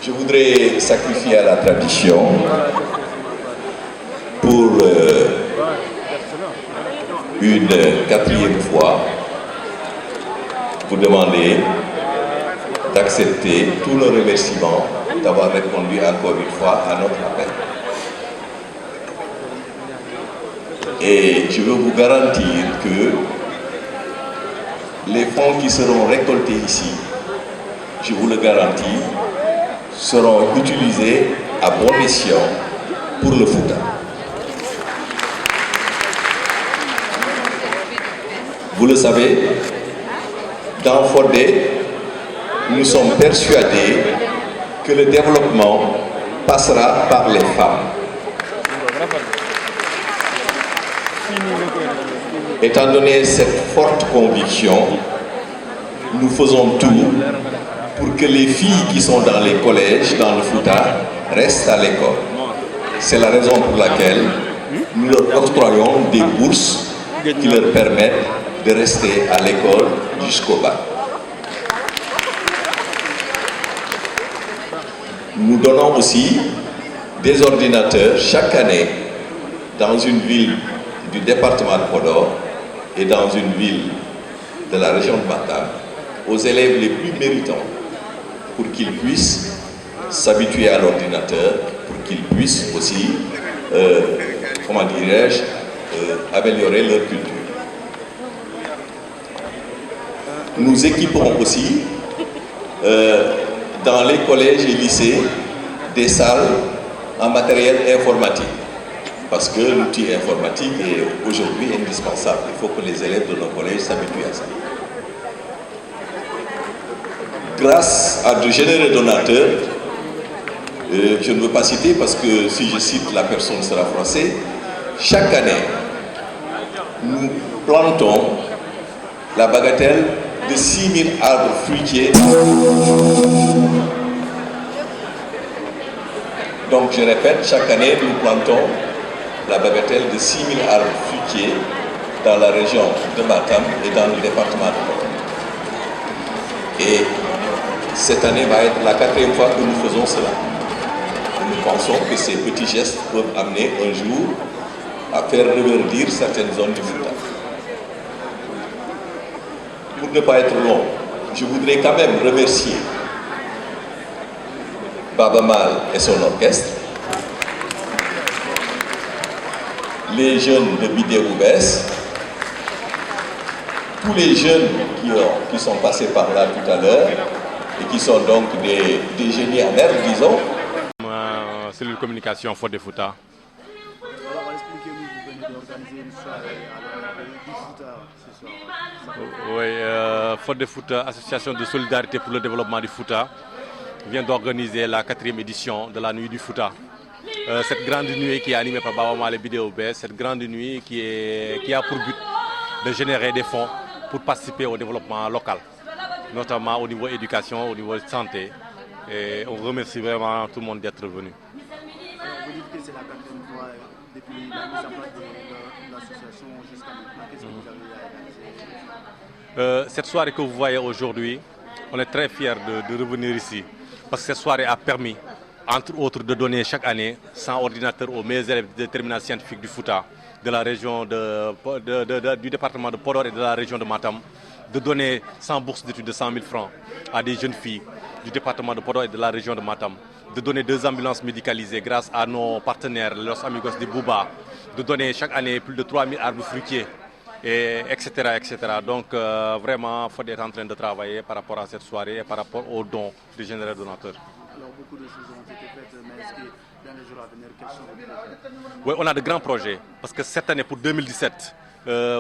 Je voudrais sacrifier à la tradition pour une quatrième fois vous demander d'accepter tous nos remerciements d'avoir répondu encore une fois à notre appel. Et je veux vous garantir que les fonds qui seront récoltés ici, je vous le garantis, seront utilisés à bon escient pour le Fouta. Vous le savez, dans Fodé, nous sommes persuadés que le développement passera par les femmes. Étant donné cette forte conviction, nous faisons tout pour que les filles qui sont dans les collèges, dans le Fouta, restent à l'école. C'est la raison pour laquelle nous leur octroyons des bourses qui leur permettent de rester à l'école jusqu'au bac. Nous donnons aussi des ordinateurs chaque année dans une ville du département de Podor et dans une ville de la région de Matam aux élèves les plus méritants pour qu'ils puissent s'habituer à l'ordinateur, pour qu'ils puissent aussi, comment dirais-je, améliorer leur culture. Nous équipons aussi dans les collèges et lycées des salles en matériel informatique. Parce que l'outil informatique est aujourd'hui indispensable. Il faut que les élèves de nos collèges s'habituent à ça. Grâce à de généreux donateurs, je ne veux pas citer parce que si je cite, la personne sera froissée, chaque année, nous plantons la bagatelle de 6000 arbres fruitiers. Donc je répète, chaque année, nous plantons la bagatelle de 6000 arbres fruitiers dans la région de Matam et dans le département de Podor. Et cette année va être la quatrième fois que nous faisons cela. Nous pensons que ces petits gestes peuvent amener un jour à faire reverdir certaines zones du Fouta. Pour ne pas être long, je voudrais quand même remercier Baba Mal et son orchestre, les jeunes de Bidéoubès, tous les jeunes qui sont passés par là tout à l'heure et qui sont donc des génies en herbe, disons. Cellule communication Fodé Fouta. Alors, expliquez-nous, vous venez d'organiser une soirée du Fouta ce soir. Oui, Fodé Fouta, association de solidarité pour le développement du Fouta, vient d'organiser la 4e édition de la nuit du Fouta. Cette grande nuit qui est animée par Baba Mal et Bidéoubès, cette grande nuit qui a pour but de générer des fonds pour participer au développement local, notamment au niveau éducation, au niveau de santé. Et on remercie vraiment tout le monde d'être venu. Alors, vous dites que c'est la 4e fois depuis la mise en place de l'association jusqu'à maintenant. Qu'est-ce que vous avez réalisé? Cette soirée que vous voyez aujourd'hui, on est très fiers de revenir ici. Parce que cette soirée a permis, entre autres, de donner chaque année 100 ordinateurs aux meilleurs élèves de terminale scientifique du Fouta, de la région du département de Podor et de la région de Matam, de donner 100 bourses d'études de 100 000 francs à des jeunes filles du département de Podor et de la région de Matam, de donner 2 ambulances médicalisées grâce à nos partenaires, Los Amigos de Bouba, de donner chaque année plus de 3000 arbres fruitiers, etc., etc. Donc vraiment, il faut être en train de travailler par rapport à cette soirée et par rapport aux dons des généreux donateurs. Alors, beaucoup de choses ont été faites, mais est-ce que dans les jours à venir, quels sont les projets? Oui, on a de grands projets. Parce que cette année, pour 2017,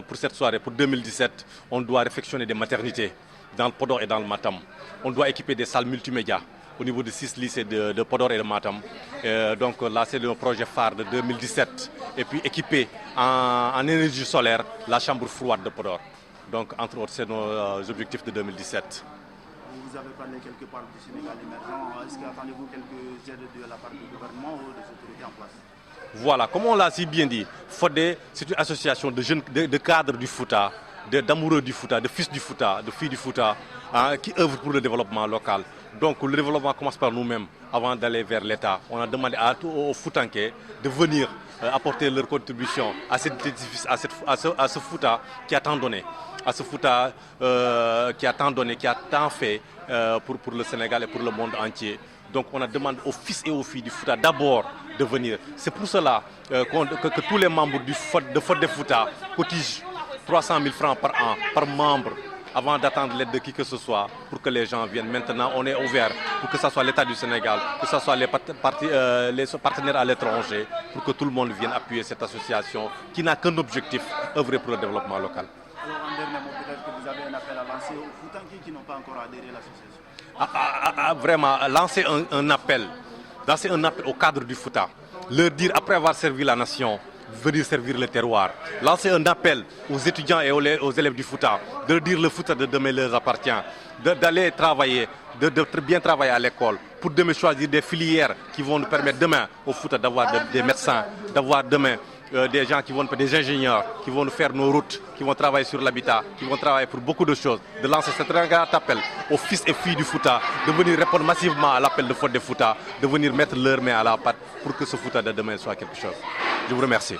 pour cette soirée, pour 2017, on doit réfectionner des maternités dans le Podor et dans le Matam. On doit équiper des salles multimédia au niveau de 6 lycées de Podor et de Matam. Donc là, c'est le projet phare de 2017. Et puis équiper en énergie solaire la chambre froide de Podor. Donc, entre autres, c'est nos objectifs de 2017. Vous avez parlé quelque part du Sénégal émergent. Est-ce qu'attendez-vous quelques aides de la part du gouvernement ou des autorités en place? Voilà, comme on l'a si bien dit, Fodé, c'est une association de jeunes, de cadres du Fouta d'amoureux du Fouta, de fils du Fouta, de filles du Fouta, hein, qui œuvrent pour le développement local. Donc le développement commence par nous-mêmes avant d'aller vers l'État. On a demandé aux Foutanké de venir apporter leur contribution à cet édifice, à ce Fouta qui a tant donné, à ce Fouta qui a tant donné, qui a tant fait pour le Sénégal et pour le monde entier. Donc on a demandé aux fils et aux filles du Fouta d'abord de venir. C'est pour cela que tous les membres de Fort de Fouta cotisent 300 000 francs par an, par membre, avant d'attendre l'aide de qui que ce soit pour que les gens viennent. Maintenant, on est ouvert pour que ce soit l'État du Sénégal, que ce soit les partenaires à l'étranger, pour que tout le monde vienne appuyer cette association qui n'a qu'un objectif, œuvrer pour le développement local. Alors, en dernier mot, peut-être que vous avez un appel à lancer aux Foutanké qui n'ont pas encore adhéré à l'association. Vraiment, lancer un appel au cadre du Fouta, leur dire, après avoir servi la nation, venir servir le terroir. Lancer un appel aux étudiants et aux élèves du Fouta, de dire le Fouta de demain leur appartient, d'aller travailler, de bien travailler à l'école, pour demain choisir des filières qui vont nous permettre demain au Fouta d'avoir des médecins, d'avoir demain des gens qui vont des ingénieurs, qui vont nous faire nos routes, qui vont travailler sur l'habitat, qui vont travailler pour beaucoup de choses. De lancer ce très grand appel aux fils et filles du Fouta, de venir répondre massivement à l'appel de Fort de Fouta, de venir mettre leur main à la pâte pour que ce Fouta de demain soit quelque chose. Je vous remercie.